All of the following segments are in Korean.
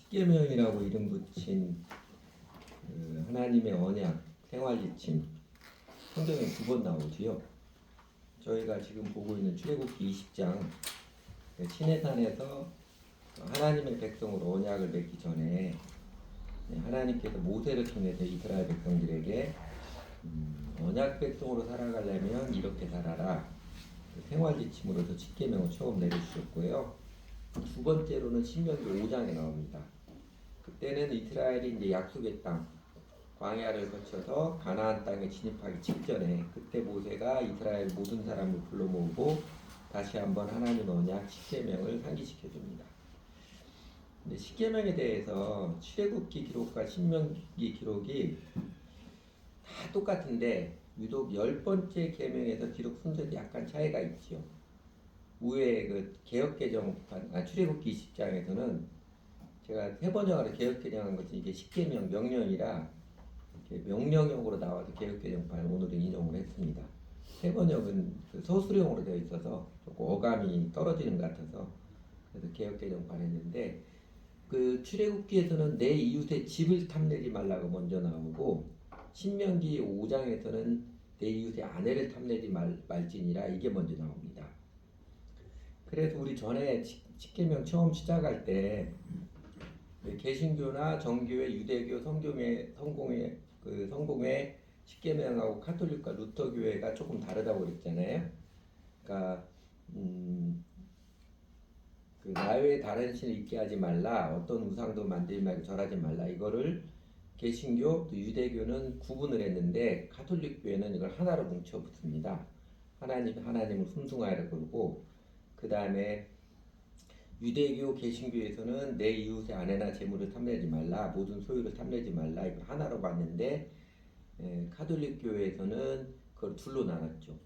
십계명이라고 이름 붙인 그 하나님의 언약 생활지침 성경에 2번 나오지요. 저희가 지금 보고 있는 출애굽기 20장 시내산에서 하나님의 백성으로 언약을 맺기 전에 하나님께서 모세를 통해서 이스라엘 백성들에게 언약 백성으로 살아가려면 이렇게 살아라, 생활지침으로서 십계명을 처음 내려주셨고요. 두 번째로는 신명기 5장에 나옵니다. 그때는 이스라엘이 이제 약속의 땅 광야를 거쳐서 가나안 땅에 진입하기 직전에, 그때 모세가 이스라엘 모든 사람을 불러 모으고 다시 한번 하나님 언약 십계명을 상기시켜 줍니다. 근데 십계명에 대해서 출애굽기 기록과 신명기 기록이 다 똑같은데 유독 10번째 계명에서 기록 순서에 약간 차이가 있지요. 우회 그 개혁개정판 출애굽기 20장에서는 제가 세 번역으로 개혁개정한 것이 이게 십계명 명령이라 명령형으로 나와서 개혁개정판을 오늘은 인용을 했습니다. 세 번역은 그 서술형으로 되어 있어서 조금 어감이 떨어지는 것 같아서 그래서 개혁개정판 했는데, 그 출애굽기에서는 내 이웃의 집을 탐내지 말라고 먼저 나오고 신명기 5장에서는 내 이웃의 아내를 탐내지 말지니라 이게 먼저 나옵니다. 그래서 우리 전에 십계명 처음 시작할 때 개신교나 정교회, 유대교, 성공회 십계명하고 카톨릭과 루터 교회가 조금 다르다고 그랬잖아요. 그러니까 그 나외에 다른 신을 있게 하지 말라, 어떤 우상도 만들지 말고 절하지 말라, 이거를 개신교 또 유대교는 구분을 했는데 카톨릭 교회는 이걸 하나로 뭉쳐 붙습니다. 하나님을 순종하라 그러고, 그 다음에 유대교 개신교에서는 내 이웃의 아내나 재물을 탐내지 말라, 모든 소유를 탐내지 말라, 이걸 하나로 봤는데 카톨릭 교회에서는 그걸 둘로 나눴죠.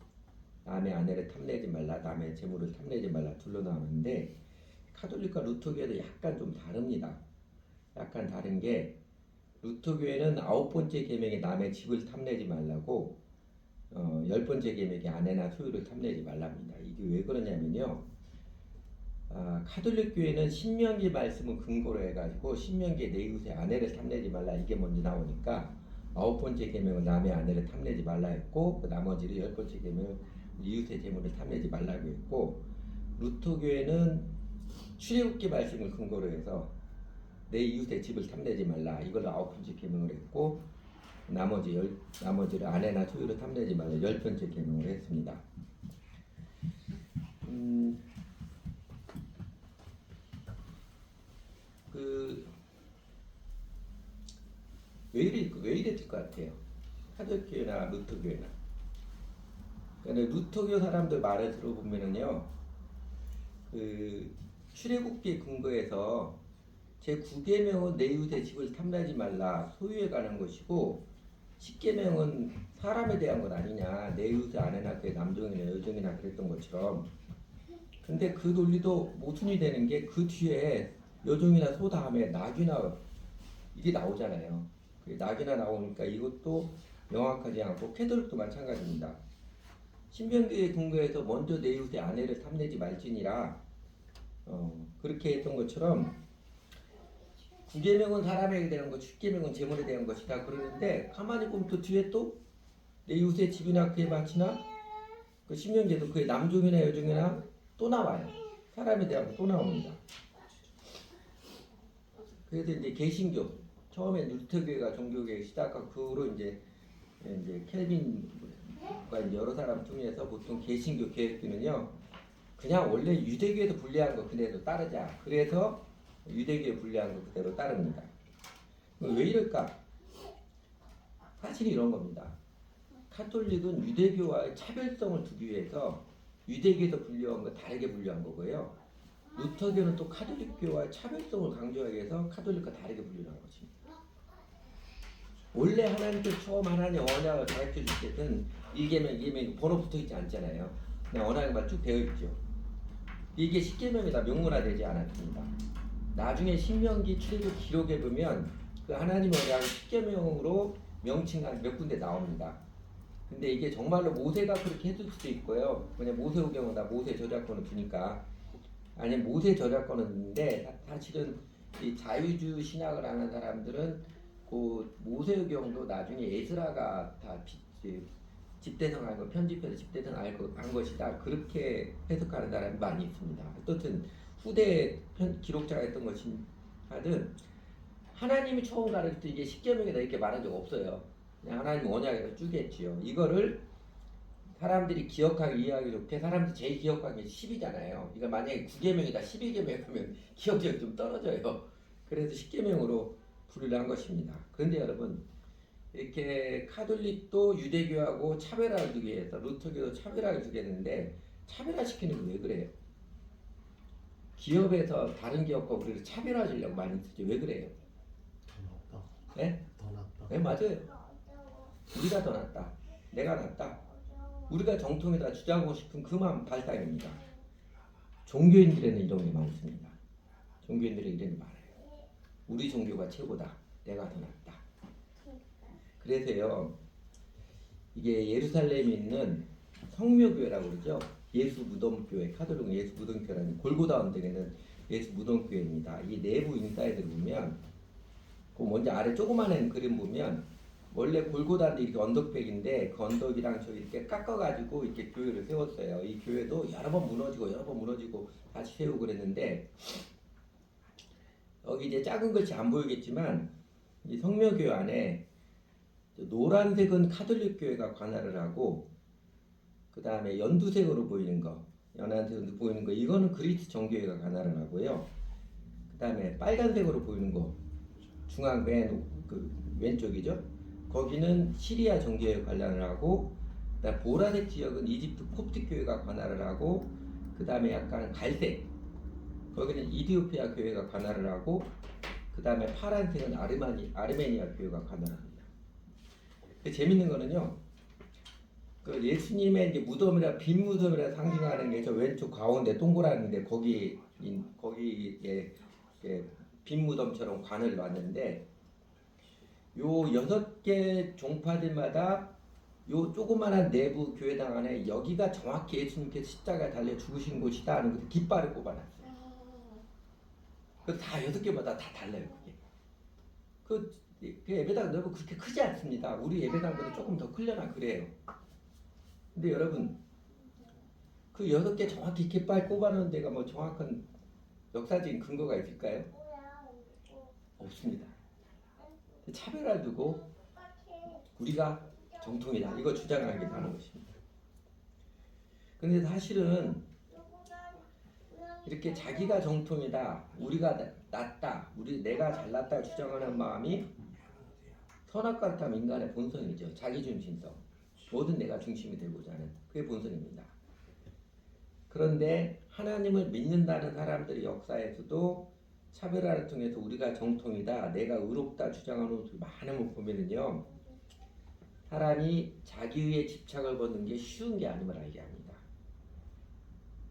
남의 아내를 탐내지 말라, 남의 재물을 탐내지 말라, 둘로 나눴는데 카톨릭과 루터교회도 약간 좀 다릅니다. 약간 다른 게, 루터교회는 9번째 계명에 남의 집을 탐내지 말라고 10번째 계명에 아내나 소유를 탐내지 말랍니다. 이게 왜 그러냐면요, 카톨릭 교회는 신명기 말씀을 근거로 해가지고 신명기에 내 이웃의 아내를 탐내지 말라 이게 먼저 나오니까 9번째 계명은 남의 아내를 탐내지 말라 했고, 그 나머지를 10번째 계명은 이웃의 재물을 탐내지 말라고 했고, 루터 교회는 출애굽기 말씀을 근거로 해서 내 이웃의 집을 탐내지 말라 이걸 9번째 계명을 했고, 나머지를 아내나 소유를 탐내지 말라 10번째 계명을 했습니다. 왜 이랬을 것 같아요? 카톨릭교회나 루터교회나. 그러니까 루터교 사람들 말을 들어보면은요, 그 출애굽기 근거에서 제9계명은 내 이웃의 집을 탐내지 말라, 소유에 관한 것이고, 10계명은 사람에 대한 것 아니냐, 내 이웃의 아내나 그의 남종이나 여종이나 그랬던 것처럼. 근데 그 논리도 모순이 되는 게 그 뒤에 여종이나 소 다음에 낙이나 이게 나오잖아요. 낙이나 나오니까 이것도 명확하지 않고, 캐톨릭도 마찬가지입니다. 신명기의 근거에서 먼저 내 이웃의 아내를 탐내지 말지니라 그렇게 했던 것처럼 9계명은 사람에게 대한 것, 10계명은 재물에 대한 것이다 그러는데, 가만히 보면 또 뒤에 또 내 이웃의 집이나 그의 밭이나 그 신명기에도 그의 남종이나 여종이나 또 나와요. 사람에 대한 거 또 나옵니다. 그래서 이제 개신교 처음에 루터교회가 종교개혁 시작하고 그 후로 이제 켈빈과 이제 여러 사람 통해서 보통 개신교 개혁교는요, 그냥 원래 유대교에서 분리한 거 그대로 따르자, 그래서 유대교에 분리한 거 그대로 따릅니다. 왜 이럴까? 사실이 이런 겁니다. 카톨릭은 유대교와의 차별성을 두기 위해서 유대교에서 분리한 거 다르게 분리한 거고요. 루터교는 또 카톨릭교와의 차별성을 강조하기 위해서 카톨릭과 다르게 분리한 것입니다. 원래 하나님께서 처음 하나님 언약을 가르쳐 주실 때는 1계명, 2계명 번호 붙어 있지 않잖아요. 그냥 언약에만 쭉 되어 있죠. 이게 10계명이 다 명문화되지 않았습니다. 나중에 신명기 출애굽 기록에 보면 그 하나님 언약을 10계명으로 명칭한 몇 군데 나옵니다. 근데 이게 정말로 모세가 그렇게 해줄 수도 있고요. 그냥 모세오경은 다 모세 저작권을 주니까, 아니면 모세 저작권은 있는데 사실은 이 자유주의 신학을 하는 사람들은 그 모세경도 나중에 에스라가 다 집대성한 거 편집해서 집대성한 것이다 그렇게 해석하는 사람이 많이 있습니다. 어떻든 후대 기록자가 했던 것인 하든 하나님이 처음 가르칠 때 이게 십계명이다 이렇게 말한 적 없어요. 그냥 하나님 언약에서 쭉 했지요. 이거를 사람들이 기억하기 이해하기 좋게 사람들이 제일 기억하는 게 10이잖아요. 그러니까 만약에 9계명이다 12계명이면 기억력이 좀 떨어져요. 그래서 10계명으로 분류를 한 것입니다. 그런데 여러분 이렇게 카톨릭도 유대교하고 차별화를 두게 해서 루터교도 차별화를 두게 했는데 차별화시키는 게 왜 그래요? 기업에서 다른 기업과 우리를 차별화 주려고 많이 쓰죠. 왜 그래요? 더 낫다. 네? 더 낫다. 네 맞아요. 우리가 더 낫다. 내가 낫다. 우리가 정통이다 주장하고 싶은 그 마음 발상입니다. 종교인들에는 이런 게 많습니다. 종교인들의 이런 게 많아요. 우리 종교가 최고다. 내가 더 낫다. 그래서요. 이게 예루살렘에 있는 성묘교회라고 그러죠. 예수 무덤교회, 카톨릭은 예수 무덤교회라는 골고다 언덕에는 예수 무덤교회입니다. 이 내부 인사이드를 보면 그 먼저 아래 조그마한 그림 보면 원래 골고다인데 이렇게 언덕백인데 그 언덕이랑 저 이렇게 깎아가지고 이렇게 교회를 세웠어요. 이 교회도 여러 번 무너지고 다시 세우고 그랬는데 여기 이제 작은 것이 안 보이겠지만 이 성묘교회 안에 노란색은 카톨릭 교회가 관할을 하고 그 다음에 연두색으로 보이는 거, 연한색으로 보이는 거 이거는 그리스 정교회가 관할을 하고요. 그 다음에 빨간색으로 보이는 거 중앙 그 왼쪽이죠. 거기는 시리아 정교회가 관할을 하고 그다음 보라색 지역은 이집트 콥트 교회가 관할을 하고 그 다음에 약간 갈색 거기는 이디오피아 교회가 관할을 하고 그 다음에 파란색은 아르메니아 교회가 관할합니다. 재밌는 거는요. 그 예수님의 이제 무덤이라 빈 무덤이라 상징하는 게 저 왼쪽 가운데 동그라미인데 거기에 빈 무덤처럼 관을 놨는데 요 6개 종파들마다 요 조그만한 내부 교회당 안에 여기가 정확히 예수님께서 십자가에 달려 죽으신 곳이다 하는 것을 깃발을 꼽아놨어요. 그 다 6개마다 다 달라요 그게. 그 예배당 넓은 그렇게 크지 않습니다. 우리 예배당보다 조금 더 크려나 그래요. 근데 여러분 그 6개 정확히 깃발 꼽아놓은 데가 뭐 정확한 역사적인 근거가 있을까요? 없습니다. 차별화를 두고 우리가 정통이다 이거 주장하는 게 많은 것입니다. 그런데 사실은 이렇게 자기가 정통이다 우리가 낫다 내가 잘났다 주장하는 마음이 선악과를 인간의 본성이죠. 자기중심성 모든 내가 중심이 되고자 하는 그게 본성입니다. 그런데 하나님을 믿는다는 사람들의 역사에서도 차별화를 통해서 우리가 정통이다 내가 의롭다 주장하는 모습이 많은 걸 보면은요 사람이 자기의 집착을 벗는 게 쉬운 게 아님을 알게 합니다.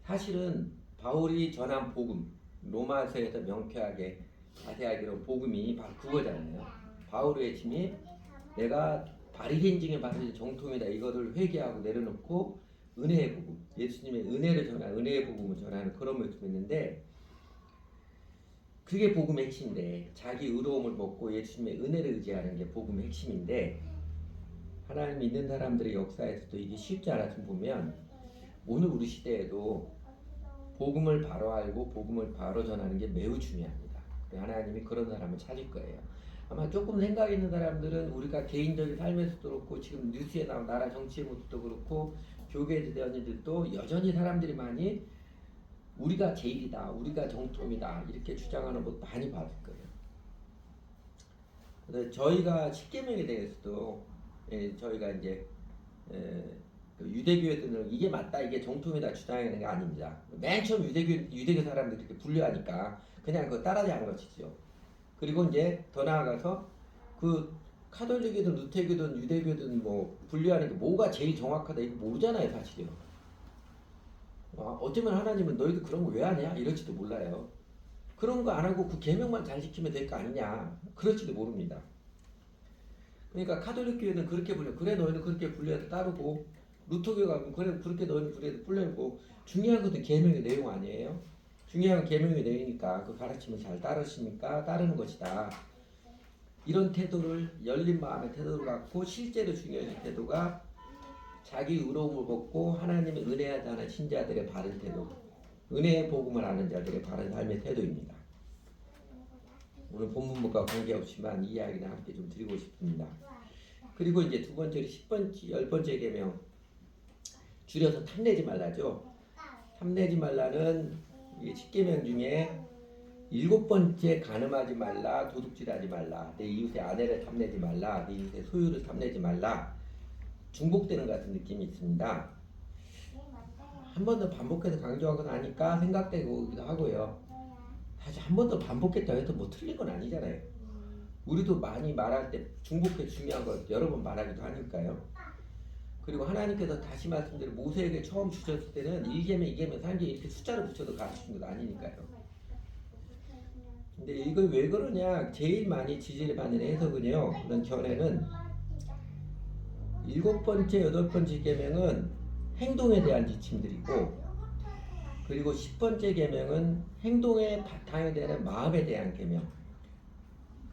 사실은 바울이 전한 복음 로마서에서 명쾌하게 자세하게 복음이 바로 그거잖아요. 바울의 핵심이 내가 바리새인 중에 바리새인 정통이다 이거를 회개하고 내려놓고 은혜의 복음 예수님의 은혜를 전하는 은혜의 복음을 전하는 그런 모습이 있는데 그게 복음의 핵심인데 자기 의로움을 벗고 예수님의 은혜를 의지하는 게 복음의 핵심인데 하나님 믿는 사람들의 역사에서도 이게 쉽지 않았으면 보면 오늘 우리 시대에도 복음을 바로 알고 복음을 바로 전하는 게 매우 중요합니다. 하나님이 그런 사람을 찾을 거예요. 아마 조금 생각 있는 사람들은 우리가 개인적인 삶에서도 그렇고 지금 뉴스에 나온 나라 정치의 모습도 그렇고 교계 대원들도 여전히 사람들이 많이 우리가 제일이다, 우리가 정통이다 이렇게 주장하는 것 많이 봤을 거예요. 그래서 저희가 십계명에 대해서도 저희가 이제 유대교회들은 이게 맞다, 이게 정통이다 주장하는 게 아닙니다. 맨 처음 유대교 사람들이 이렇게 분류하니까 그냥 그거 따라자는 것이죠. 그리고 이제 더 나아가서 그 카톨릭이든 루테교든 유대교든 뭐 분류하는 게 뭐가 제일 정확하다 이거 모르잖아요 사실은. 어쩌면 하나님은 너희도 그런 거 왜 하냐 이럴지도 몰라요. 그런 거 안 하고 그 계명만 잘 지키면 될 거 아니냐 그럴지도 모릅니다. 그러니까 카톨릭 교회는 그렇게 불려 그래 너희는 그렇게 분류해서 따르고 루터교가 그래 그렇게 너희는 분류해서 불려고 중요한 것은 계명의 내용 아니에요. 중요한 계명이 되니까 그 가르침을 잘 따르시니까 따르는 것이다. 이런 태도를 열린 마음의 태도를 갖고 실제로 중요한 태도가 자기 의로움을 벗고 하나님의 은혜하지 않은 신자들의 바른 태도, 은혜의 복음을 아는 자들의 바른 삶의 태도입니다. 오늘 본문과 관계없지만 이 이야기를 함께 좀 드리고 싶습니다. 그리고 이제 두 번째로 10번째 계명, 줄여서 탐내지 말라죠. 탐내지 말라는 이 10계명 중에 7번째 간음하지 말라, 도둑질하지 말라, 내 이웃의 아내를 탐내지 말라, 내 이웃의 소유를 탐내지 말라, 중복되는 같은 느낌이 있습니다. 한 번 더 반복해서 강조하고 나니까 생각되기도 하고요. 사실 한 번 더 반복했다고 해도 뭐 틀린 건 아니잖아요. 우리도 많이 말할 때 중복해 중요한 거 여러 번 말하기도 하니까요. 그리고 하나님께서 다시 말씀드린 모세에게 처음 주셨을 때는 1계명, 2계명, 3계명 이렇게 숫자를 붙여도 가르치는 건 아니니까요. 근데 이걸 왜 그러냐, 제일 많이 지지를 받는 해석은요, 그런 견해는 7번째, 8번째 계명은 행동에 대한 지침들이고, 그리고 10번째 계명은 행동의 바탕이 되는 마음에 대한 계명,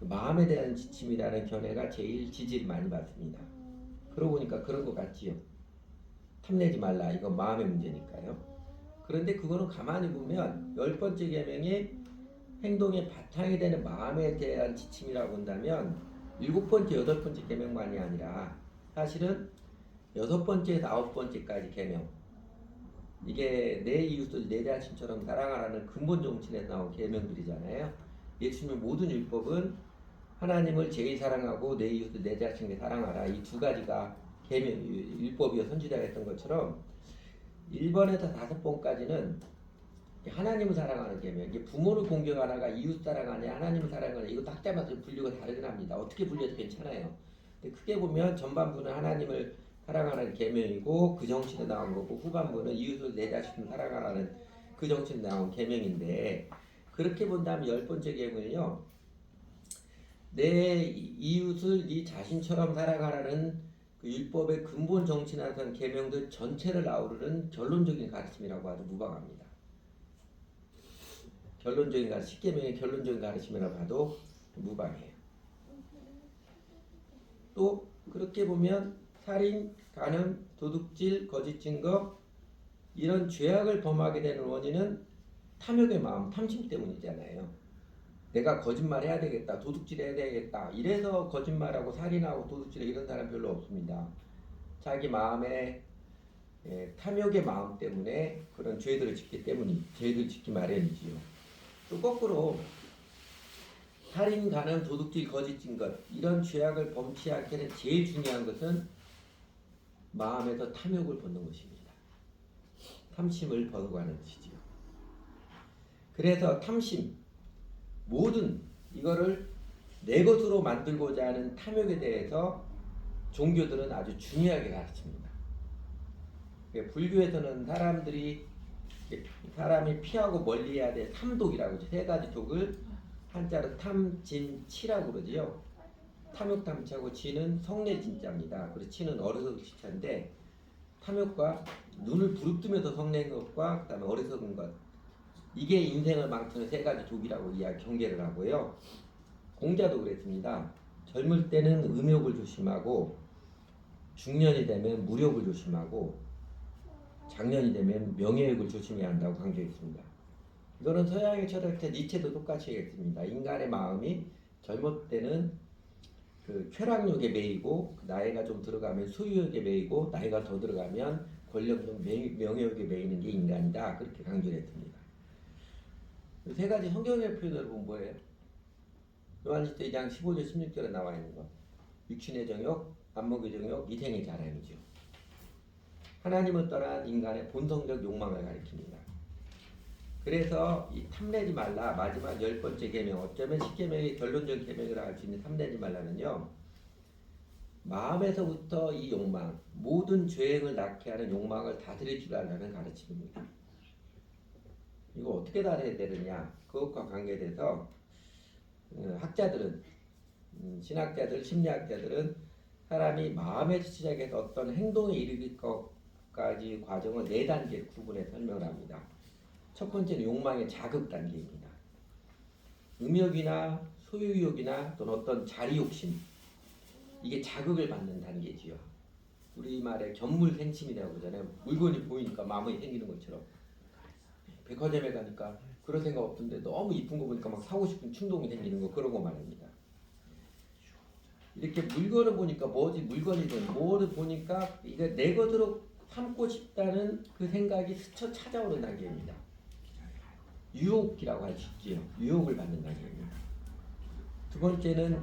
그 마음에 대한 지침이라는 견해가 제일 지지를 많이 받습니다. 그러고 보니까 그런 것 같지요. 탐내지 말라, 이건 마음의 문제니까요. 그런데 그거는 가만히 보면 10번째 계명이 행동의 바탕이 되는 마음에 대한 지침이라고 본다면 7번째, 8번째 계명만이 아니라 사실은 6번째, 9번째까지 계명, 이게 내 이웃을 내 자신처럼 사랑하라는 근본 정신에서 나온 계명들이잖아요. 예수님의 모든 율법은 하나님을 제일 사랑하고 내 이웃을 내 자신을 사랑하라, 이 두 가지가 계명 율법이요 선지자가 했던 것처럼 1번에서 5번까지는 하나님을 사랑하는 계명, 이게 부모를 공경하나가 이웃 사랑하냐 하나님을 사랑하냐, 이거 학자마다 분류가 다르긴 합니다. 어떻게 분류해도 괜찮아요. 근데 크게 보면 전반부는 하나님을 사랑하는 계명이고 그 정신에 나온 거고, 후반부는 이웃을 내 자신을 사랑하라는 그 정신에 나온 계명인데, 그렇게 본다면 10번째 계명은요, 내 이웃을 네 자신처럼 살아가라는 그 율법의 근본 정신에 나타난 계명들 전체를 아우르는 결론적인 가르침이라고 해도 무방합니다. 결론적인 가르침, 10계명의 결론적인 가르침이라고 봐도 무방해요. 또 그렇게 보면 살인, 간음, 도둑질, 거짓 증거, 이런 죄악을 범하게 되는 원인은 탐욕의 마음, 탐심 때문이잖아요. 내가 거짓말 해야 되겠다, 도둑질 해야 되겠다, 이래서 거짓말하고 살인하고 도둑질 이런 사람 별로 없습니다. 자기 마음에 탐욕의 마음 때문에 그런 죄들을 짓기 마련이지요. 또 거꾸로 살인, 간음, 도둑질, 거짓 증거, 이런 죄악을 범치 않게 는 제일 중요한 것은 마음에서 탐욕을 벗는 것입니다. 탐심을 벗어가는 것이지요. 그래서 탐심, 모든 이거를 내 것으로 만들고자 하는 탐욕에 대해서 종교들은 아주 중요하게 가르칩니다. 불교에서는 사람이 피하고 멀리해야 될 탐독이라고 하죠. 3가지 독을 한자로 탐진치라고 그러지요. 탐욕 탐치하고 진은 성례진자입니다. 그리고 치는 어리석은 시차인데, 탐욕과 눈을 부릅뜨면서 성내는 것과 그다음에 어리석은 것, 이게 인생을 망치는 3가지 독이라고 경계를 하고요. 공자도 그랬습니다. 젊을 때는 음욕을 조심하고, 중년이 되면 무욕을 조심하고, 장년이 되면 명예욕을 조심해야 한다고 강조했습니다. 이거는 서양의 철학자 니체도 똑같이 했습니다. 인간의 마음이 젊을 때는 그 쾌락욕에 매이고, 나이가 좀 들어가면 소유욕에 매이고, 나이가 더 들어가면 권력욕, 명예욕에 매이는 게 인간이다, 그렇게 강조를 했습니다. 3가지 성경의 표현을 보면 뭐예요? 요한일서 2장 15절 16절에 나와 있는 거, 육신의 정욕, 안목의 정욕, 이생의 자랑이죠. 하나님을 떠난 인간의 본성적 욕망을 가리킵니다. 그래서 이 탐내지 말라, 마지막 10번째 계명, 어쩌면 10계명의 결론적 계명이라고 할 수 있는 탐내지 말라는요, 마음에서부터 이 욕망, 모든 죄행을 낳게 하는 욕망을 다스릴 줄 알라는 가르침입니다. 이거 어떻게 다스려야 되느냐, 그것과 관계돼서 학자들은, 신학자들, 심리학자들은 사람이 마음에서 시작해서 어떤 행동에 이르기 것까지 과정을 4단계로 구분해 설명을 합니다. 첫 번째는 욕망의 자극 단계입니다. 음욕이나 소유욕이나 또는 어떤 자리 욕심, 이게 자극을 받는 단계지요. 우리말에 견물생심이라고 그러잖아요. 물건이 보이니까 마음이 생기는 것처럼. 백화점에 가니까 그런 생각 없던데 너무 이쁜 거 보니까 막 사고 싶은 충동이 생기는 거, 그런 거 말입니다. 이렇게 물건을 보니까 뭐지, 물건이든 뭐를 보니까 이게 내 것으로 삼고 싶다는 그 생각이 스쳐 찾아오는 단계입니다. 유혹이라고 할 수 있지요. 유혹을 받는 단계입니다. 두 번째는,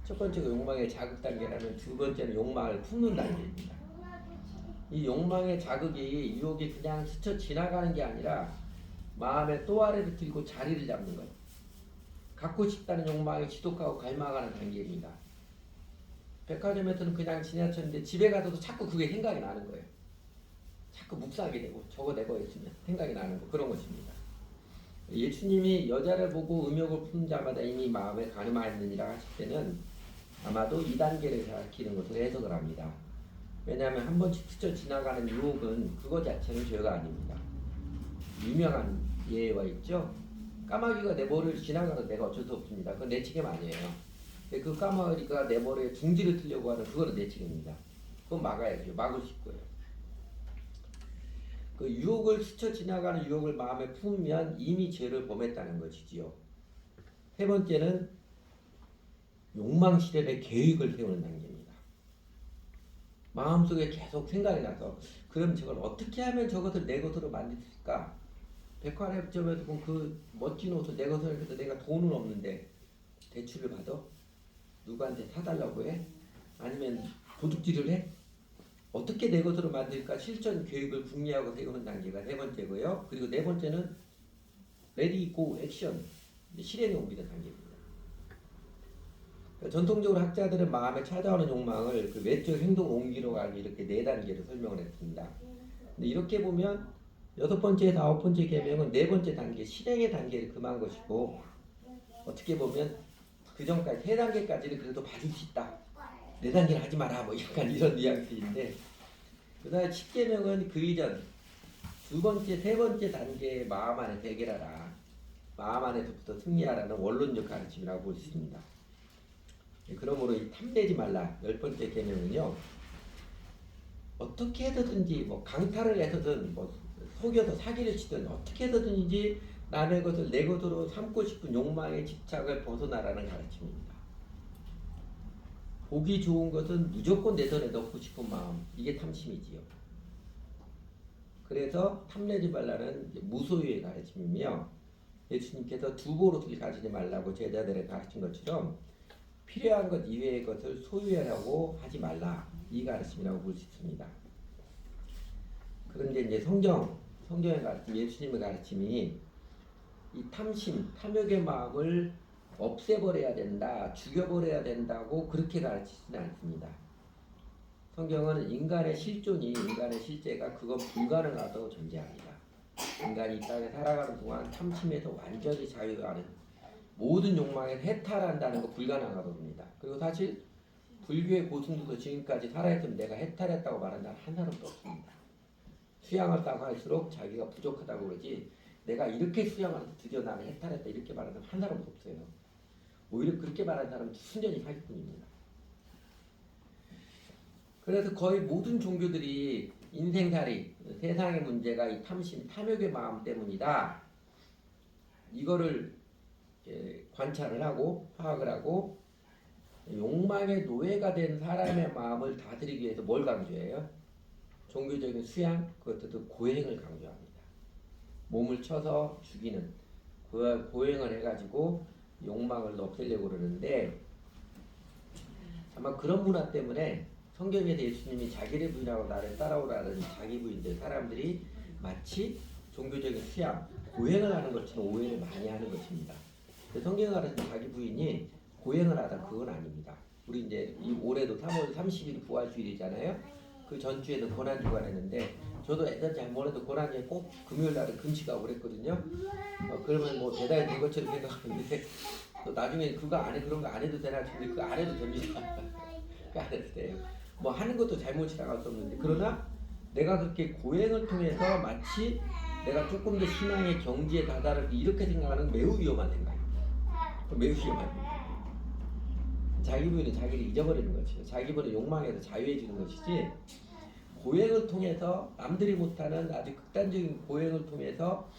첫 번째가 욕망의 자극 단계라면 두 번째는 욕망을 품는 단계입니다. 이 욕망의 자극이, 유혹이 그냥 스쳐 지나가는 게 아니라 마음의 또 아래를 들고 자리를 잡는 것. 갖고 싶다는 욕망이 지독하고 갈망하는 단계입니다. 백화점에서는 그냥 지나쳤는데 집에 가서도 자꾸 그게 생각이 나는 거예요. 자꾸 묵상하게 되고 저거 내 거였으면 생각이 나는 거, 그런 것입니다. 예수님이 여자를 보고 음욕을 품는 자마다 이미 마음에 가늠하였느니라 하실 때는 아마도 2단계를 가리키는 것으로 해석을 합니다. 왜냐하면 한 번씩 스쳐 지나가는 유혹은 그것 자체는 죄가 아닙니다. 유명한 예가 있죠. 까마귀가 내 머리를 지나가도 내가 어쩔 수 없습니다. 그건 내 책임 아니에요. 그 까마귀가 내 머리에 둥지를 틀려고 하는 그거는 내 책임입니다. 그건 막아야죠. 막을 수 있고요. 그 유혹을 스쳐 지나가는 유혹을 마음에 품으면 이미 죄를 범했다는 것이지요. 세 번째는 욕망 실현의 계획을 세우는 단계입니다. 마음속에 계속 생각이 나서 그럼 저걸 어떻게 하면 저것을 내 것으로 만들 수 있을까? 백화점에서 본 그 멋진 옷을 내 것으로 해서 내가 돈은 없는데 대출을 받아? 누구한테 사달라고 해? 아니면 도둑질을 해? 어떻게 내 것으로 만들까? 실전 계획을 궁리하고 세우는 단계가 세 번째고요. 그리고 네 번째는 레디 고 액션, 실행에 옮기는 단계입니다. 전통적으로 학자들은 마음에 찾아오는 욕망을 그 외적 행동 옮기로 가기 이렇게 네 단계로 설명을 했습니다. 근데 이렇게 보면 여섯 번째에서 아홉 번째 계명은 네 번째 단계 실행의 단계를 금한 것이고, 어떻게 보면 그 전까지 세 단계까지는 그래도 봐줄 수 있다. 네 단계를 하지 마라, 뭐 약간 이런 뉘앙스인데, 그다음에 10계명은 그 이전 두 번째, 세 번째 단계의 마음 안에 해결하라, 마음 안에서부터 승리하라는 원론적 가르침이라고 볼 수 있습니다. 그러므로 이 탐내지 말라 열 번째 계명은요, 어떻게 해서든지 뭐 강탈을 해서든 뭐 속여서 사기를 치든 어떻게 해서든지 남의 것을 내 것으로 삼고 싶은 욕망의 집착을 벗어나라는 가르침입니다. 보기 좋은 것은 무조건 내 손에 넣고 싶은 마음, 이게 탐심이지요. 그래서 탐내지 말라는 무소유의 가르침이며, 예수님께서 두 보릇을 가지지 말라고 제자들에 가르친 것처럼 필요한 것 이외의 것을 소유하라고 하지 말라, 이 가르침이라고 볼 수 있습니다. 그런데 이제 성경의 가르침, 예수님의 가르침이 이 탐심, 탐욕의 마음을 없애버려야 된다, 죽여버려야 된다고 그렇게 가르치지는 않습니다. 성경은 인간의 실존이, 인간의 실제가 그건 불가능하다고 전제합니다. 인간이 이 땅에 살아가는 동안 탐심에서 완전히 자유하는, 모든 욕망에 해탈한다는 거 불가능하다고 봅니다. 그리고 사실 불교의 고승도도 지금까지 살아있으면 내가 해탈했다고 말하는 사람 한 사람도 없습니다. 수양했다고 할수록 자기가 부족하다고 그러지, 내가 이렇게 수양해서 드디어 나는 해탈했다 이렇게 말하는 사람 한 사람도 없어요. 오히려 그렇게 말하는 사람은 순전히 사기꾼입니다. 그래서 거의 모든 종교들이 인생살이, 세상의 문제가 이 탐심, 탐욕의 마음 때문이다, 이거를 관찰을 하고 파악을 하고, 욕망의 노예가 된 사람의 마음을 다스리기 위해서 뭘 강조해요? 종교적인 수양, 그것도 고행을 강조합니다. 몸을 쳐서 죽이는 그 고행을 해가지고 욕망을 없애려고 그러는데, 아마 그런 문화 때문에 성경에서 예수님이 자기를 부인하고 나를 따라오라는 자기 부인들, 사람들이 마치 종교적인 수양, 고행을 하는 것처럼 오해를 많이 하는 것입니다. 성경에 가르치는 자기 부인이 고행을 하다, 그건 아닙니다. 우리 이제 이 올해도 3월 30일 부활주일이잖아요. 그 전주에도 고난주간 했는데, 저도 예전 잘 몰라도 고난주에 꼭 금요일 날은 금식하고 그랬거든요. 그러면 뭐 대단히 된 것처럼 생각하는데, 또 나중에 그거 안 해, 그런 거 안 해도 되나 싶은데 그거 안 해도 됩니다. 그거 안 해도 돼요. 뭐 하는 것도 잘못이라고 할 수 없는데, 그러나 내가 그렇게 고행을 통해서 마치 내가 조금 더 신앙의 경지에 다다르고 이렇게 생각하는 건 매우 위험한 생각입니다. 매우 위험한 생각. 자기 부인은 자기를 잊어버리는 것이죠. 자기 부인은 욕망에서 자유해지는 것이지, 고행을 통해서 남들이 못하는 아주 극단적인 고행을 통해서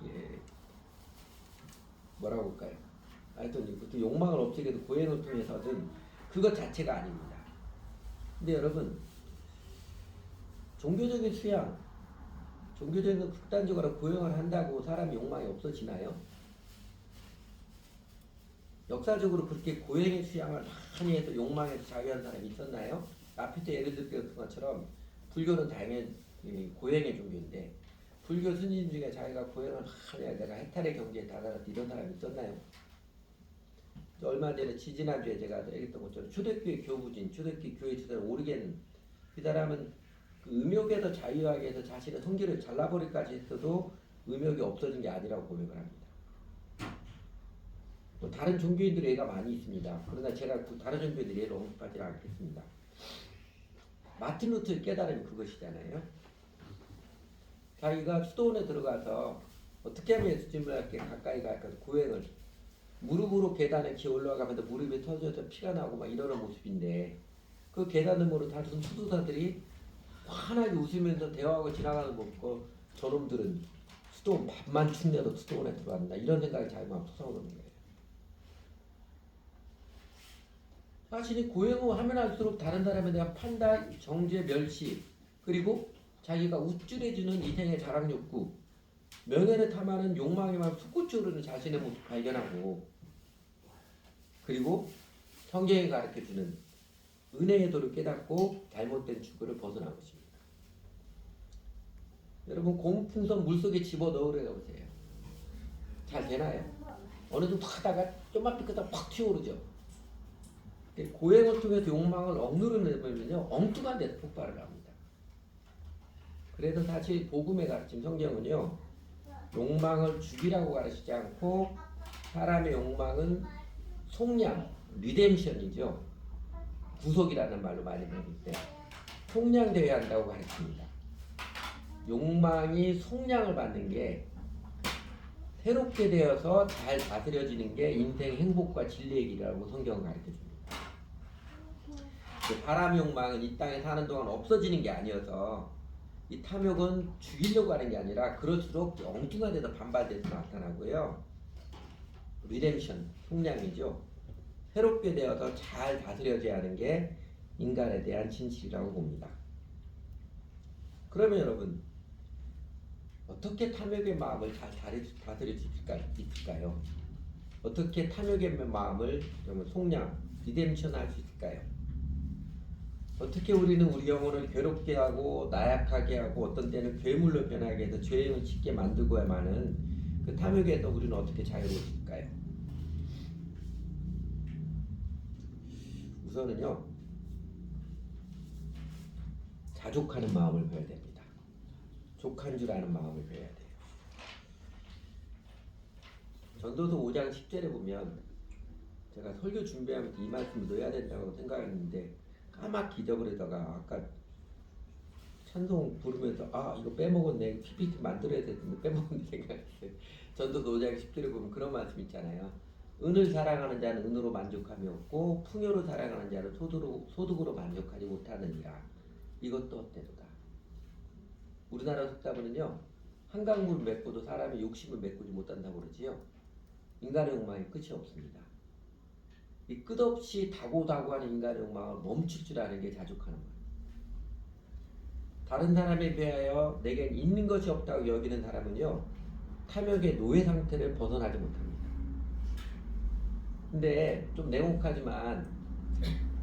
예, 뭐라고 할까요? 하여튼 그 욕망을 없애게도 고행을 통해서든 그것 자체가 아닙니다. 근데 여러분, 종교적인 수양, 종교적인 극단적으로 고행을 한다고 사람이 욕망이 없어지나요? 역사적으로 그렇게 고행의 수양을 많이 해서 욕망에서 자유한 사람이 있었나요? 앞에 때 예를 들었던 것처럼 불교는 당연히 고행의 종교인데, 불교 스님 중에 자기가 고행을 많이 해 내가 해탈의 경지에 다다랐다 이런 사람이 있었나요? 얼마 전에 지지난주에 제가 얘기했던 것처럼 초대교회 교부진, 초대교회 교회 지도자 오르게는, 그 사람은 그 음욕에서 자유하게 해서 자신의 성기를 잘라버리기까지 했어도 음욕이 없어진 게 아니라고 고백을 합니다. 또 다른 종교인들 예가 많이 있습니다. 그러나 제가 그 다른 종교인들 예를 언급하지 않겠습니다. 마틴 루터의 깨달음이 그것이잖아요. 자기가 수도원에 들어가서 어떻게 하면 예수님을 가까이 갈까 고행을, 무릎으로 계단에 기어 올라가면서 무릎이 터져서 피가 나고 막 이러는 모습인데, 그 계단으로 다른 수도사들이 환하게 웃으면서 대화하고 지나가는 거 보고 저놈들은 수도원 밥만 축내도 수도원에 들어간다 이런 생각이 자기 마음 솟아오르는 거예요. 자신이 고행을 하면 할수록 다른 사람에 대한 판단, 정죄, 멸시, 그리고 자기가 우쭐해지는 인생의 자랑 욕구, 명예를 탐하는 욕망에만 솟구쳐 오르는 자신의 모습 발견하고, 그리고 성경이 가르쳐주는 은혜의 도를 깨닫고 잘못된 추구를 벗어난 것입니다. 여러분, 고무풍선 물속에 집어넣으려 보세요. 잘 되나요? 어느 정도 하다가 좀만 삐끗하다 팍 튀어오르죠. 고행을 통해서 욕망을 억누르면요 엉뚱한 데서 폭발을 합니다. 그래서 사실 복음의 가르침 성경은요, 욕망을 죽이라고 가르치지 않고 사람의 욕망은 속량, 리뎀션이죠. 구속이라는 말로 많이 배울 때 속량되어야 한다고 가르칩니다. 욕망이 속량을 받는 게, 새롭게 되어서 잘 다스려지는 게 인생 행복과 진리의 길이라고 성경은 가르쳐줍니다. 바람 욕망은 이 땅에 사는 동안 없어지는 게 아니어서, 이 탐욕은 죽이려고 하는 게 아니라 그럴수록 엉뚱한 데서 반발돼서 나타나고요. 리뎀션, 속량이죠. 새롭게 되어서 잘 다스려져야 하는 게 인간에 대한 진실이라고 봅니다. 그러면 여러분, 어떻게 탐욕의 마음을 잘 다스릴 수 있을까요? 어떻게 탐욕의 마음을 속량, 리뎀션 할 수 있을까요? 어떻게 우리는 우리 영혼을 괴롭게 하고 나약하게 하고 어떤 때는 괴물로 변하게 해서 죄행을 짓게 만들고야만은 그 탐욕에서 우리는 어떻게 자유로워질까요? 우선은요, 자족하는 마음을 배워야 됩니다. 족한 줄 아는 마음을 배워야 돼요. 전도서 5장 10절에 보면, 제가 설교 준비하면서 이 말씀을 넣어야 된다고 생각했는데 까맣게 잊어버리다가 아까 찬송 부르면서 이거 빼먹었네, PPT 만들어야 되는데 빼먹은 생각했어요. 전도서 5장 10절에 보면 그런 말씀 있잖아요. 은을 사랑하는 자는 은으로 만족함이 없고 풍요를 사랑하는 자는 소득으로 만족하지 못하느니라. 이것도 헛되도다. 우리나라 속담은요, 한강물 맺고도 사람이 욕심을 메꾸지 못한다고 그러지요. 인간의 욕망이 끝이 없습니다. 이 끝없이 다고다고하는 인간의 욕망을 멈출 줄 아는 게 자족하는 거예요. 다른 사람에 비하여 내겐 있는 것이 없다고 여기는 사람은요, 탐욕의 노예 상태를 벗어나지 못합니다. 근데 좀 냉혹하지만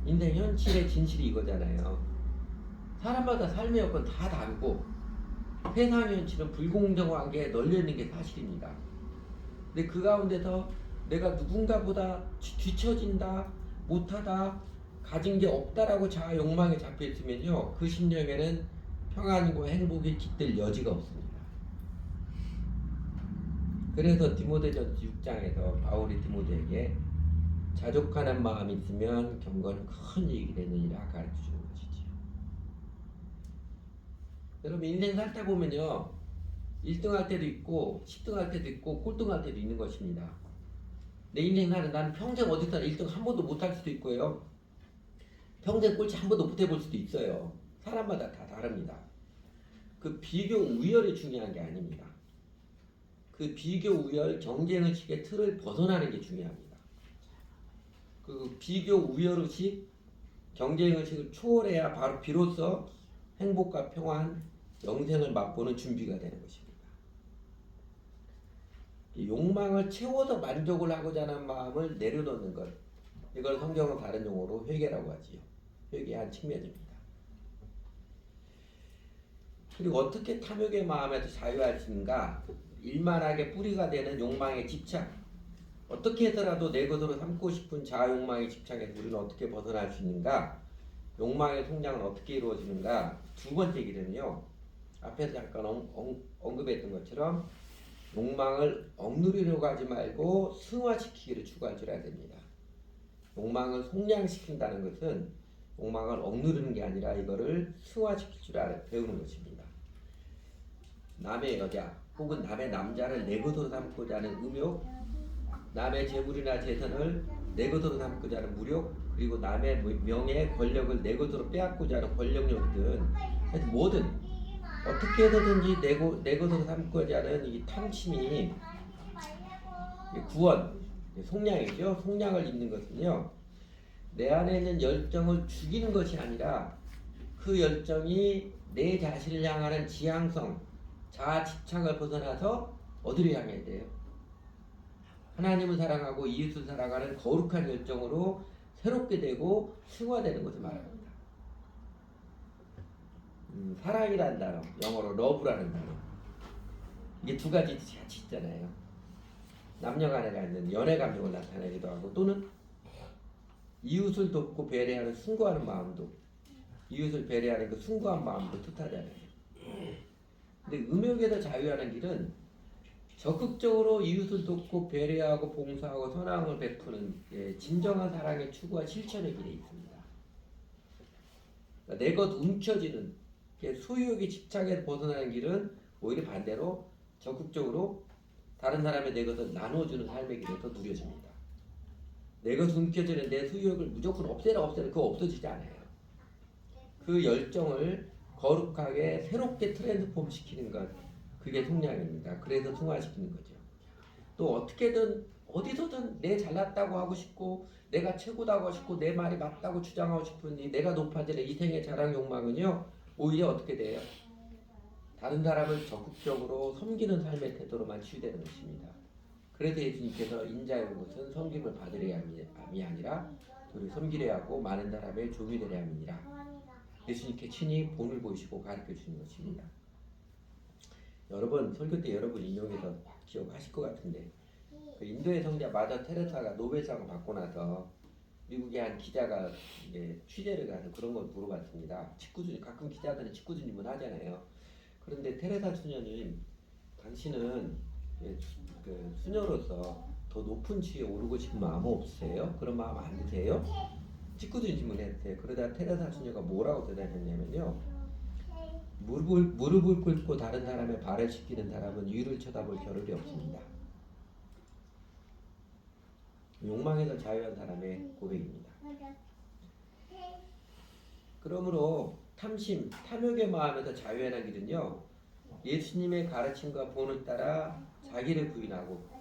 인생 현실의 진실이 이거잖아요. 사람마다 삶의 여건 다 다르고 세상 현실은 불공정한 게 널려있는 게 사실입니다. 근데 그 가운데서 내가 누군가보다 뒤처진다, 못하다, 가진 게 없다라고 자아 욕망에 잡혀 있으면요, 그 심령에는 평안과 행복이 깃들 여지가 없습니다. 그래서 디모데전서 6장에서 바울이 디모데에게 자족하는 마음이 있으면 경건은 큰 이익이 되느니라 가르쳐주는 것이지요. 여러분 인생 살다 보면요 1등 할 때도 있고 10등 할 때도 있고 꼴등 할 때도 있는 것입니다. 내 인생 나는 평생 어디서나 1등 한 번도 못 할 수도 있고요. 평생 꼴찌 한 번도 못 해볼 수도 있어요. 사람마다 다 다릅니다. 그 비교 우열이 중요한 게 아닙니다. 그 비교 우열 경쟁의식의 틀을 벗어나는 게 중요합니다. 그 비교 우열의식 경쟁의식을 초월해야 바로 비로소 행복과 평안 영생을 맛보는 준비가 되는 것입니다. 욕망을 채워서 만족을 하고자 하는 마음을 내려놓는 것, 이걸 성경은 다른 용어로 회개라고 하지요. 회개한 측면입니다. 그리고 어떻게 탐욕의 마음에서 자유할 수 있는가? 일만하게 뿌리가 되는 욕망의 집착, 어떻게 해서라도 내 것으로 삼고 싶은 자아욕망의 집착에서 우리는 어떻게 벗어날 수 있는가? 욕망의 성장은 어떻게 이루어지는가? 두 번째 길은요, 앞에서 잠깐 언급했던 것처럼 욕망을 억누르려고 하지 말고 승화시키기를 추구할 줄 알아야 됩니다. 욕망을 속량시킨다는 것은 욕망을 억누르는 게 아니라 이거를 승화시킬 줄 배우는 것입니다. 남의 여자 혹은 남의 남자를 내 것으로 삼고자 하는 음욕, 남의 재물이나 재산을 내 것으로 삼고자 하는 무력, 그리고 남의 명예, 권력을 내 것으로 빼앗고자 하는 권력욕이든 하여튼 뭐든 어떻게 해서든지 내 것으로 삼고자 하는 이 탐심이 구원, 속량이죠. 속량을 입는 것은요, 내 안에 있는 열정을 죽이는 것이 아니라 그 열정이 내 자신을 향하는 지향성, 자아 집착을 벗어나서 어디를 향해야 돼요? 하나님을 사랑하고 이웃을 사랑하는 거룩한 열정으로 새롭게 되고 승화되는 것을 말합니다. 사랑이라는 단어, 영어로 love라는 단어, 이게 두 가지 같이 있잖아요. 남녀 간에 갖는 연애 감정을 나타내기도 하고, 또는 이웃을 돕고 배려하는 숭고하는 마음도, 이웃을 배려하는 그 숭고한 마음도 뜻하잖아요. 근데 음욕에서 자유하는 길은 적극적으로 이웃을 돕고 배려하고 봉사하고 선함을 베푸는 진정한 사랑의 추구와 실천의 길에 있습니다. 그러니까 내 것 움켜쥐는 소유욕의 집착에서 벗어나는 길은 오히려 반대로 적극적으로 다른 사람의 내 것을 나눠주는 삶의 길에서 누려집니다. 내 것 움켜쥐는 내 소유욕을 무조건 없애라 그거 없어지지 않아요. 그 열정을 거룩하게 새롭게 트랜스폼 시키는 것, 그게 속량입니다. 그래서 승화시키는 거죠. 또 어떻게든 어디서든 내 잘났다고 하고 싶고 내가 최고다고 하고 싶고 내 말이 맞다고 주장하고 싶은 이 내가 높아지는 이생의 자랑 욕망은요, 오히려 어떻게 돼요? 다른 사람을 적극적으로 섬기는 삶의 태도로만 치유되는 것입니다. 그래서 예수님께서 인자의 것은 섬김을 받으려 함이 아니라 도리 섬기려 하고 많은 사람의 종이 되려 함이니라. 예수님께 친히 본을 보이시고 가르쳐 주시는 것입니다. 여러 번 설교 때 여러분 인용해서 기억하실 것 같은데, 그 인도의 성자 마더 테레사가 노벨상을 받고 나서 미국의 한 기자가 이제 취재를 가서 그런 걸 물어봤습니다. 직구주님, 가끔 기자들은 직구주님은 하잖아요. 그런데 테레사 수녀님, 당신은 그 수녀로서 더 높은 지위에 오르고 싶은 마음 없으세요? 그런 마음 안 드세요? 직구주님 질문했어요. 그러다 테레사 수녀가 뭐라고 대답했냐면요, 무릎을 꿇고 다른 사람의 발을 씻기는 사람은 위를 쳐다볼 겨를이 없습니다. 욕망에서 자유한 사람의 고백입니다. 그러므로 탐심, 탐욕의 마음에서 자유하는 길은요, 예수님의 가르침과 본을 따라 자기를 부인하고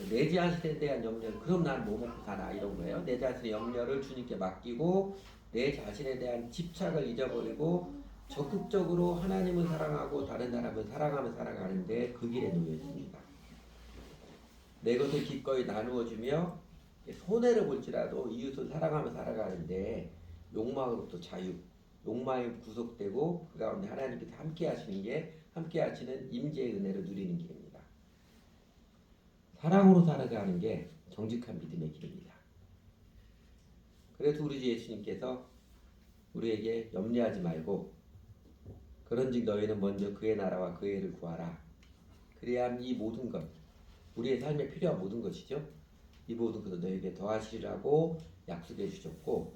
내 자신에 대한 염려를, 그럼 난 뭐 먹고 사나 이런 거예요. 내 자신의 염려를 주님께 맡기고 내 자신에 대한 집착을 잊어버리고 적극적으로 하나님을 사랑하고 다른 사람을 사랑하며 살아가는데 그 길에 놓여 있습니다. 내 것을 기꺼이 나누어 주며 손해를 볼지라도 이웃을 사랑하며 살아가는데 욕망으로부터 자유, 욕망이 구속되고 그 가운데 하나님께서 함께 하시는 게, 함께 하시는 임재의 은혜를 누리는 길입니다. 사랑으로 살아가는 게 정직한 믿음의 길입니다. 그래서 우리 주 예수님께서 우리에게 염려하지 말고 그런즉 너희는 먼저 그의 나라와 그의 의를 구하라. 그래야 이 모든 것, 우리의 삶에 필요한 모든 것이죠. 이 모든 것을 너희에게 더하시리라고 약속해 주셨고,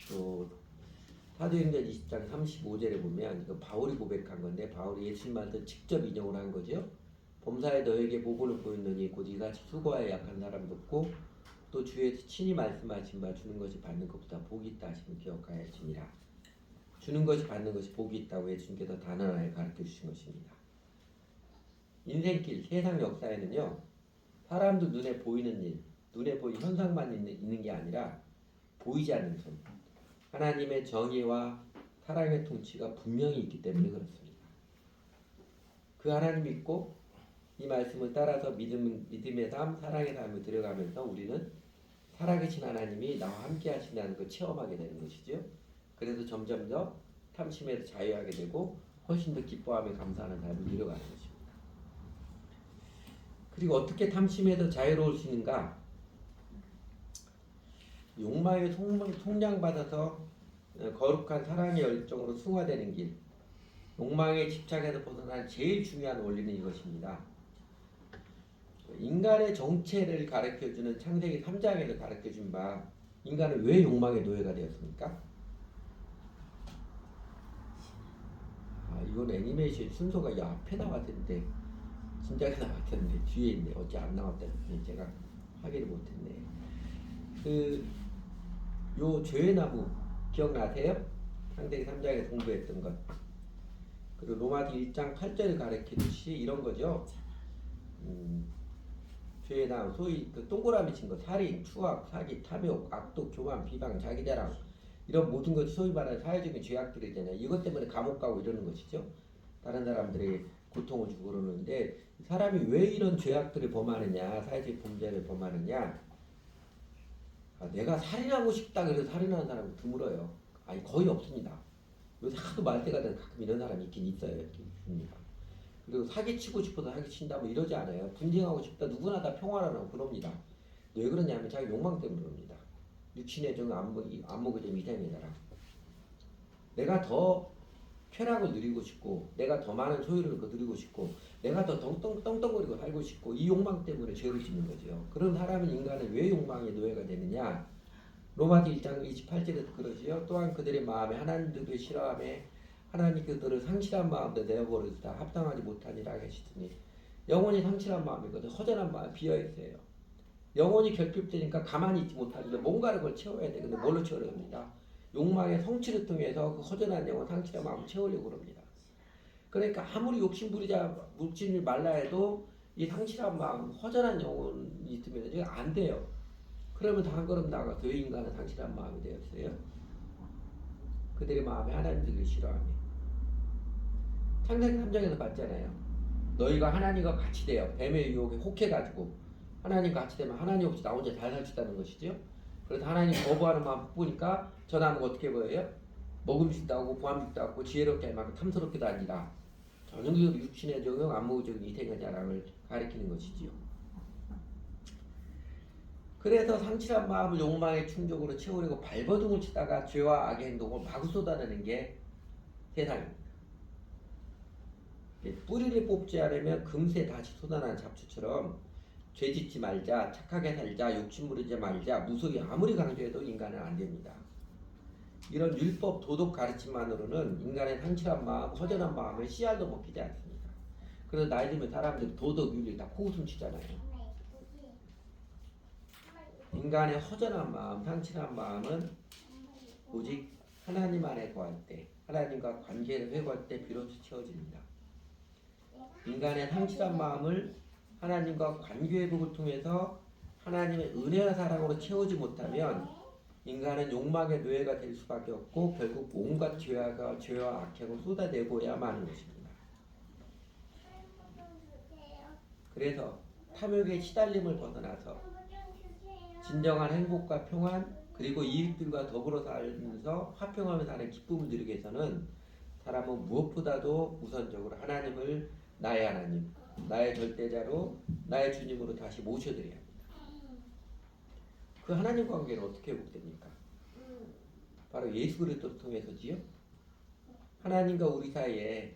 또 사도행전 20장 35절에 보면 이거 바울이 고백한 건데 바울이 예수님한테 직접 인용을 한 거죠. 범사에 너에게 보고를 보였느니 곧 이같이 수고하여 약한 사람도 없고 또 주에서 친히 말씀하신 바 주는 것이 받는 것보다 복이 있다 하심을 기억하여 할지니라. 주는 것이 받는 것이 복이 있다고 예수님께서 단언하여 가르쳐 주신 것입니다. 인생길, 세상 역사에는요, 사람들 눈에 보이는 일, 눈에 보이는 현상만 있는 게 아니라 보이지 않는 손, 하나님의 정의와 사랑의 통치가 분명히 있기 때문에 그렇습니다. 그 하나님 믿고 이 말씀을 따라서 믿음의 삶, 사랑의 삶을 들어가면서 우리는 살아계신 하나님이 나와 함께 하신다는 걸 체험하게 되는 것이죠. 그래서 점점 더 탐심에서 자유하게 되고 훨씬 더 기뻐하며 감사하는 삶을 누려가는 것입니다. 그리고 어떻게 탐심에서 자유로울 수 있는가? 욕망에 속량받아서 거룩한 사랑의 열정으로 승화되는 길, 욕망에 집착해서 벗어난 제일 중요한 원리는 이것입니다. 인간의 정체를 가르쳐주는 창세기 3장에서 가르쳐준 바 인간은 왜 욕망의 노예가 되었습니까? 이건 애니메이션 순서가 앞에 나왔는데 진작에 나왔는데 뒤에 있네. 어째 안 나왔다니 제가 확인을 못했네. 요 죄의 나무 기억나세요? 창세기 3장에서 공부했던 것. 그리고 로마서 1장 8절을 가르치듯이 이런 거죠. 죄의 나무, 소위 그 동그라미 친 거, 살인, 추악, 사기, 탐욕, 악독, 교만, 비방, 자기자랑 이런 모든 것이 소위 말하는 사회적인 죄악들이잖아요. 이것 때문에 감옥 가고 이러는 것이죠. 다른 사람들에게 고통을 주고 그러는데 사람이 왜 이런 죄악들을 범하느냐, 사회적 범죄를 범하느냐? 내가 살인하고 싶다 그래서 살인하는 사람은 드물어요. 아니 거의 없습니다. 요새 하도 말대가 되는 가끔 이런 사람이 있긴 있어요. 그리고 사기치고 싶어서 사기친다 뭐 이러지 않아요. 분쟁하고 싶다 누구나 다 평화라고 그럽니다. 왜 그러냐면 자기 욕망 때문에 그럽니다. 육신의 정 안목의 좀 이상이잖아. 내가 더 쾌락을 누리고 싶고 내가 더 많은 소유를 누리고 싶고 내가 더 떵떵거리고 살고 싶고 이 욕망 때문에 죄를 짓는 거죠. 그런 사람은 인간은 왜 욕망의 노예가 되느냐? 로마서 1장 28절에서 그러지요. 또한 그들의 마음에 하나님들을 싫어하며 하나님 그들을 상실한 마음도 내어버리다 합당하지 못하니라 하시더니 영혼이 상실한 마음이거든. 허전한 마음 비어있어요. 영혼이 결핍되니까 가만히 있지 못하는데 뭔가를 그걸 채워야 돼. 근데 뭘로 채우려고 합니다. 욕망의 성취를 통해서 그 허전한 영혼 상실한 마음을 채우려고 합니다. 그러니까 아무리 욕심이 말라 해도 이 상실한 마음, 허전한 영혼이 있으면 이게 안 돼요. 그러면 더 한 걸음 나가서 왜 인간은 상실한 마음이 되었어요? 그들의 마음에 하나님들을 싫어하며 창세기 3장에서 봤잖아요. 너희가 하나님과 같이 되어 뱀의 유혹에 혹해가지고 하나님과 같이 되면 하나님 없이 나 혼자 잘 살 수 있다는 것이죠. 그래서 하나님 거부하는 마음 보니까 저 나무가 어떻게 보여요? 먹음직도 하고 보암직도 하고 지혜롭게 할 만큼 탐스럽게도 아니라 전형적으로 육신의 적용 안목적인 이생의 자랑을 가리키는 것이지요. 그래서 상실한 마음을 욕망의 충족으로 채우려고 발버둥을 치다가 죄와 악의 행동을 마구 쏟아내는 게 세상입니다. 뿌리를 뽑지 않으면 금세 다시 쏟아나는 잡초처럼 죄 짓지 말자, 착하게 살자, 욕심 부리지 말자, 무속이 아무리 강조해도 인간은 안 됩니다. 이런 율법, 도덕 가르침만으로는 인간의 상실한 마음, 허전한 마음을 씨알도 먹히지 않습니다. 그래서 나이 들면 사람들이 도덕, 윤리 다 코웃음 치잖아요. 인간의 허전한 마음, 상실한 마음은 오직 하나님 안에 거할 때, 하나님과 관계를 회복할 때 비로소 채워집니다. 인간의 상실한 마음을 하나님과 관계 회복을 통해서 하나님의 은혜와 사랑으로 채우지 못하면 인간은 욕망의 노예가 될 수밖에 없고 결국 온갖 죄와 악행을 쏟아내고야만 하는 것입니다. 그래서 탐욕의 시달림을 벗어나서 진정한 행복과 평안 그리고 이웃들과 더불어 살면서 화평하며 사는 기쁨을 누리기 위해서는 사람은 무엇보다도 우선적으로 하나님을 나의 하나님, 나의 절대자로 나의 주님으로 다시 모셔드려야 합니다. 그 하나님 관계는 어떻게 회복됩니까? 바로 예수 그리스도를 통해서지요. 하나님과 우리 사이에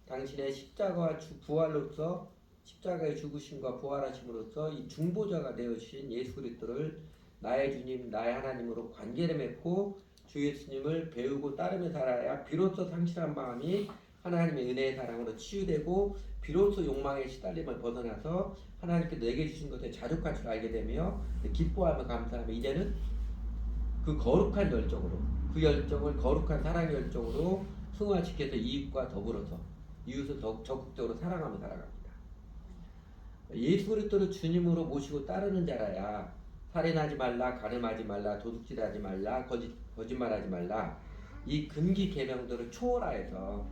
당신의 십자가와 부활로서 십자가의 죽으심과 부활하심으로써 이 중보자가 되어주신 예수 그리스도를 나의 주님, 나의 하나님으로 관계를 맺고 주 예수님을 배우고 따르며 살아야 비로소 상실한 마음이 하나님의 은혜의 사랑으로 치유되고 비로소 욕망의 시달림을 벗어나서 하나님께 내게 주신 것에 자족할 줄 알게 되며 기뻐하며 감사하며 이제는 그 거룩한 열정으로 그 열정을 거룩한 사랑의 열정으로 승화시켜서 이웃과 더불어서 이웃을 더욱 적극적으로 사랑하며 살아갑니다. 예수 그리스도를 주님으로 모시고 따르는 자라야 살인하지 말라, 간음하지 말라, 도둑질하지 말라, 거짓말하지 말라 이 금기 계명들을 초월하여서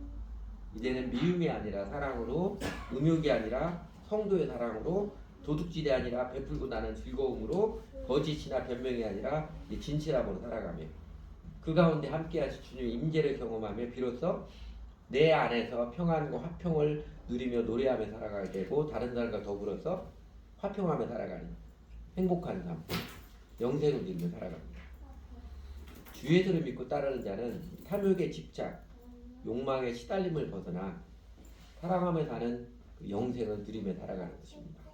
이제는 미움이 아니라 사랑으로, 음욕이 아니라 성도의 사랑으로, 도둑질이 아니라 베풀고 나는 즐거움으로, 거짓이나 변명이 아니라 진실함으로 살아가며 그 가운데 함께하신 주님의 임재를 경험하며 비로소 내 안에서 평안과 화평을 누리며 노래하며 살아가게 되고 다른 사람과 더불어서 화평하며 살아가는 행복한 삶, 영생을 누리며 살아갑니다. 주 예수를 믿고 따르는 자는 탐욕의 집착, 욕망의 시달림을 벗어나 사랑하며 사는 그 영생을 누리며 살아가는 것입니다.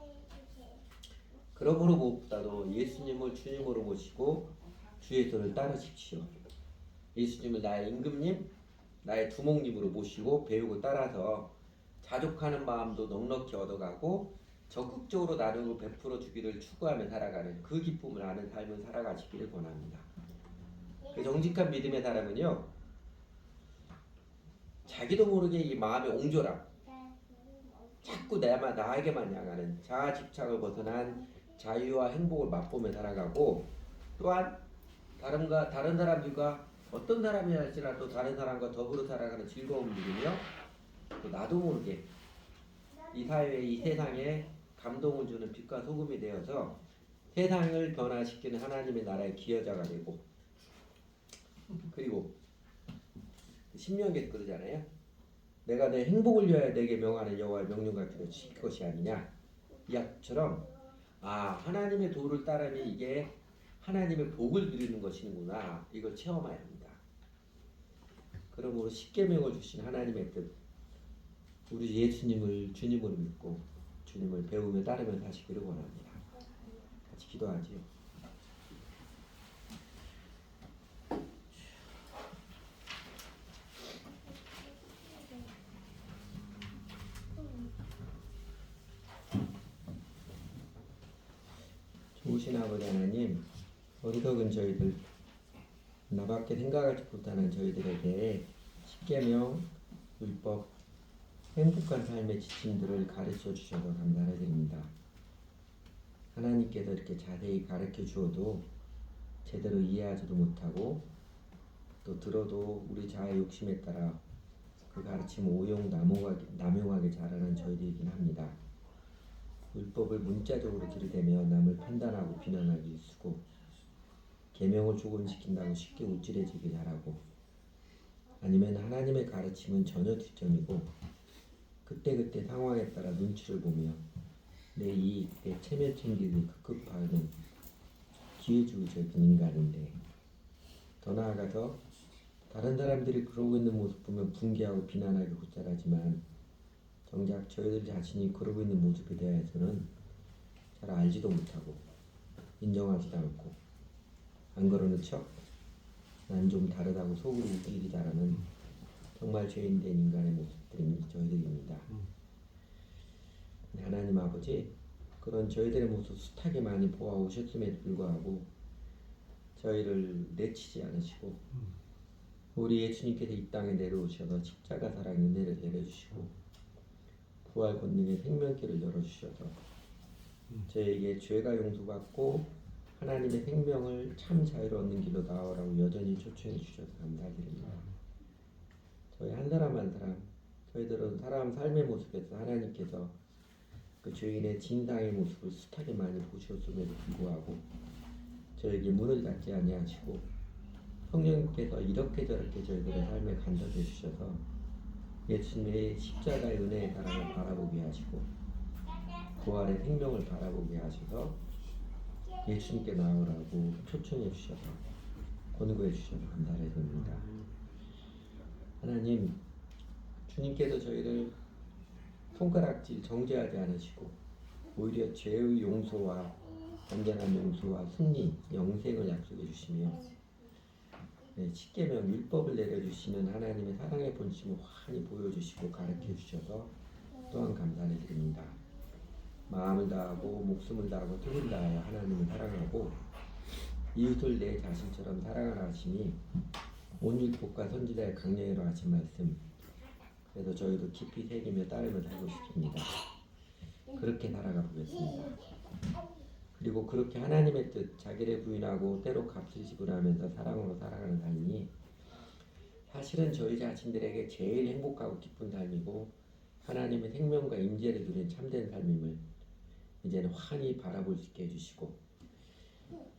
그러므로 무엇보다도 예수님을 주님으로 모시고 주 예수를 따르십시오. 예수님을 나의 임금님, 나의 두목님으로 모시고 배우고 따라서 자족하는 마음도 넉넉히 얻어가고 적극적으로 나누고 베풀어 주기를 추구하며 살아가는 그 기쁨을 아는 삶을 살아가시기를 권합니다. 그 정직한 믿음의 사람은요, 자기도 모르게 이 마음의 옹졸함, 자꾸 나에게만 향하는 자아 집착을 벗어난 자유와 행복을 맛보며 살아가고 또한 다른 사람들과 어떤 사람이 할지라도 다른 사람과 더불어 살아가는 즐거움을 누리며 또 나도 모르게 이 사회에 이 세상에 감동을 주는 빛과 소금이 되어서 세상을 변화시키는 하나님의 나라의 기여자가 되고 그리고 신명기에서 그러잖아요. 내가 내 행복을 위하여 내게 명하는 여호와의 명령과 기를 지킬 것이 아니냐 이 약처럼 하나님의 도를 따르면 이게 하나님의 복을 누리는 것이구나 이걸 체험해야 합니다. 그러므로 십계명을 주신 하나님의 뜻 우리 예수님을 주님으로 믿고 주님을 배우며 따르며 사시기를 원합니다. 같이 기도하지요. 좋으신 아버지 하나님, 어리석은 저희들, 나밖에 생각하지 못하는 저희들에게 십계명, 율법, 행복한 삶의 지침들을 가르쳐 주셔서 감사를 드립니다. 하나님께서 이렇게 자세히 가르쳐 주어도 제대로 이해하지도 못하고 또 들어도 우리 자아의 욕심에 따라 그 가르침을 남용하게 자라는 저희들이긴 합니다. 율법을 문자적으로 들이대며 남을 판단하고 비난하기 쓰고 계명을 조금시킨다고 쉽게 우쭐해지게 잘하고 아니면 하나님의 가르침은 전혀 뒷전이고 그때그때 상황에 따라 눈치를 보며 내 이익, 내 체면 챙기기 급급하는 기회주의적인 인간인데 더 나아가서 다른 사람들이 그러고 있는 모습 보면 분개하고 비난하기 곧잘하지만 정작 저희들 자신이 그러고 있는 모습에 대해서는 잘 알지도 못하고 인정하지도 않고 안 그러는 척 난 좀 다르다고 속으로 웃기기 잘하는 정말 죄인된 인간의 모습들이 저희들입니다. 하나님 아버지 그런 저희들의 모습 숱하게 많이 보아오셨음에도 불구하고 저희를 내치지 않으시고 우리 예수님께서 이 땅에 내려오셔서 십자가 사랑의 은혜를 내려주시고 부활 권능의 생명길을 열어주셔서 저에게 죄가 용서받고 하나님의 생명을 참 자유를 얻는 길로 나아오라고 여전히 초청해 주셔서 감사드립니다. 저희 한 사람 한 사람 저희들은 사람 삶의 모습에서 하나님께서 그 죄인의 진상의 모습을 숱하게 많이 보셨음에도 불구하고 저에게 문을 닫지 아니하시고 성령님께서 이렇게 저렇게 저희들의 삶에 간섭해 주셔서 예수님의 십자가의 은혜의 사랑을 바라보게 하시고 부활의 생명을 바라보게 하셔서 예수님께 나오라고 초청해 주셔서 권고해 주셔서 감사를 드립니다. 하나님 주님께서 저희를 손가락질 정죄하지 않으시고 오히려 죄의 용서와 완전한 용서와 승리, 영생을 약속해 주시며 십계명 율법을 내려주시는 하나님의 사랑의 본심을 환히 보여주시고 가르쳐 주셔서 또한 감사를 드립니다. 마음을 다하고 목숨을 다하고 뜻을 다하여 하나님을 사랑하고 이웃을 내 자신처럼 사랑하라 하시니 온 율법과 선지자의 강령으로 하신 말씀, 그래서 저희도 깊이 새기며 따르며 살고 싶습니다. 그렇게 살아가 보겠습니다. 그리고 그렇게 하나님의 뜻, 자기를 부인하고 때로 값을 지불하면서 사랑으로 살아가는 삶이 사실은 저희 자신들에게 제일 행복하고 기쁜 삶이고 하나님의 생명과 임재를 누린 참된 삶임을 이제는 환히 바라볼 수 있게 해주시고,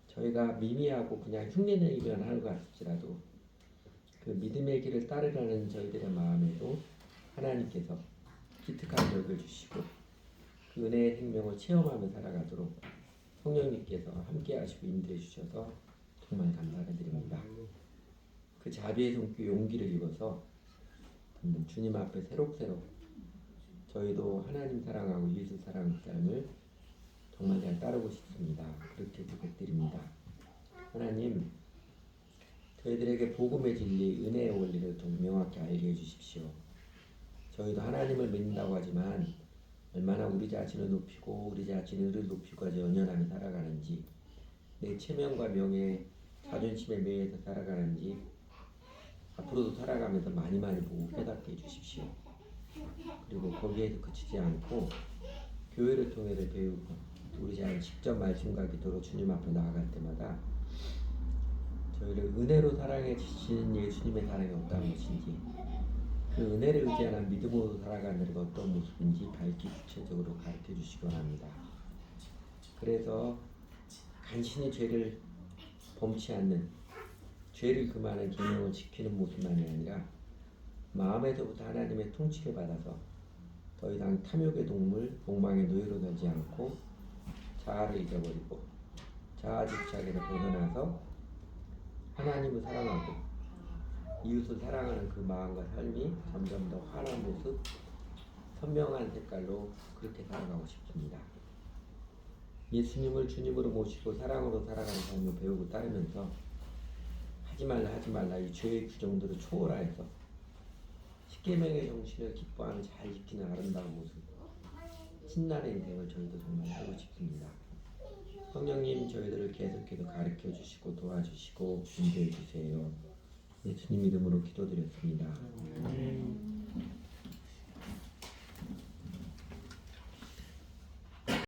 저희가 미미하고 그냥 흉내내기만 하는 것 같을지라도 그 믿음의 길을 따르라는 저희들의 마음에도 하나님께서 기특한 덕을 주시고 그 은혜의 생명을 체험하며 살아가도록 성령님께서 함께 하시고 인도해 주셔서 정말 감사를 드립니다. 그 자비의 손길 용기를 입어서 주님 앞에 새록새록 저희도 하나님 사랑하고 이웃을 사랑하는 삶을 정말 잘 따르고 싶습니다. 그렇게 부탁드립니다. 하나님, 저희들에게 복음의 진리, 은혜의 원리를 더 명확히 알게 해주십시오. 저희도 하나님을 믿는다고 하지만 얼마나 우리 자신을 높이고 우리 자신의 의를 높이고까지 연연하며 살아가는지, 내 체면과 명예, 자존심에 매여서 살아가는지 앞으로도 살아가면서 많이 보고 깨닫게 해주십시오. 그리고 거기에서 그치지 않고 교회를 통해서 배우고 우리 자신 직접 말씀과 기도로 주님 앞에 나아갈 때마다 저희를 은혜로 사랑해 주시는 예수님의 사랑이 어떤 것인지, 그 은혜를 의지하는 믿음으로 살아가는 것이 어떤 모습인지 밝히 구체적으로 가르쳐 주시기 원합니다. 그래서 간신히 죄를 범치 않는, 죄를 금하는 계명을 지키는 모습만이 아니라 마음에서부터 하나님의 통치를 받아서 더 이상 탐욕의 동물, 욕망의 노예로 되지 않고 자아를 잊어버리고 자아 집착에서 벗어나서 하나님을 사랑하고 이웃을 사랑하는 그 마음과 삶이 점점 더 환한 모습, 선명한 색깔로 그렇게 살아가고 싶습니다. 예수님을 주님으로 모시고 사랑으로 살아가는 삶을 배우고 따르면서 하지 말라 이 죄의 규정들을 초월하여서 십계명의 정신을 기뻐하는 잘 지키는 아름다운 모습, 신나는 인생을 저희도 정말 살고 싶습니다. 성령님, 저희들을 계속해서 가르쳐 주시고 도와주시고 인도해 주세요. 예수님 이름으로 기도드렸습니다.